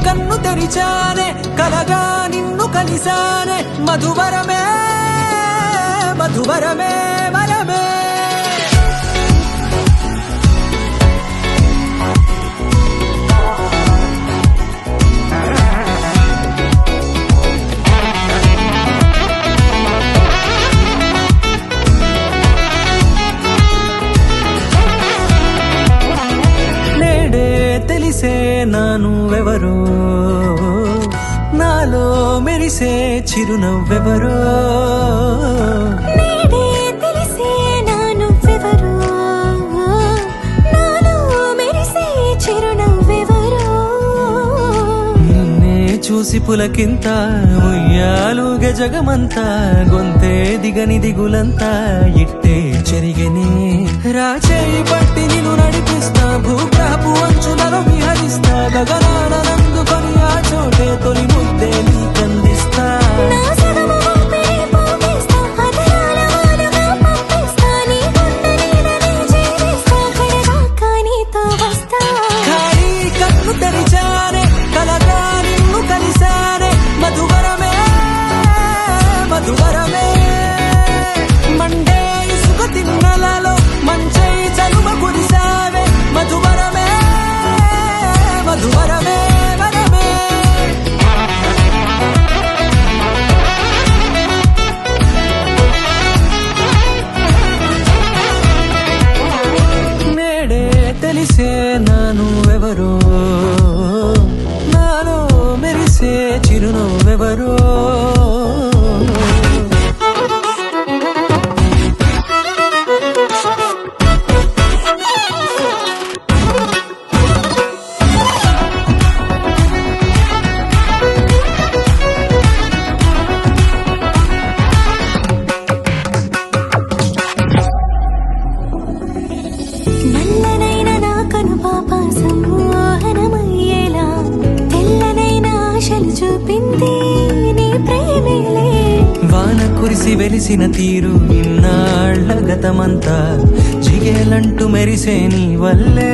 కన్ను తెరిచానే కలగా నిన్ను కలిసానే మధువరమే మధువరమే వరమే తెలిసే నానువెవరో నాలో మెరిసే చిరునవ్వెవరో నేడే తెలిసే నానువెవరో నాలో మెరిసే చిరునవ్వెవరో నిన్నే చూసి పులకింత ఉయ్యాలుగ జగమంతా గొంతే దిగని దిగులంతా ఇట్టే చెరిగనే రాచేయి పట్టి నిన్ను నడిపిస్తా భూగ్రహపు అంచులలో విహరిస్తా గగనాన నందుకొని ఆ చోటే తొలి ముద్దే నీకందిస్తా నా సగము ఊపిరి పోగేస్తా హృదయాల వానగా పంపిస్తా నీ గుండె నీడనే జీవిస్తా కడదాకా నీతో వస్తా ఖాళీ కన్ను తెరిచానే కలగా నిన్ను కలిసానే మధువరమే మధువరమే మండే ఇసుక తిన్నలలో మంచై చలువ కురిసావే మధువరమే మధువరమే వరమే నేడే తెలిసే నానువెవరో నాలో మెరిసే చిరునవ్వెవరో నల్లనైన నా కను పాప సమ్మోహనమయ్యేలా తెల్లనైన ఆశలు చూపింది నీ ప్రేమేలే వాన కురిసి వెలిసిన తీరు ఇన్నాళ్ల గతమంతా జిగేలంటూ మెరిసే నీ వల్లే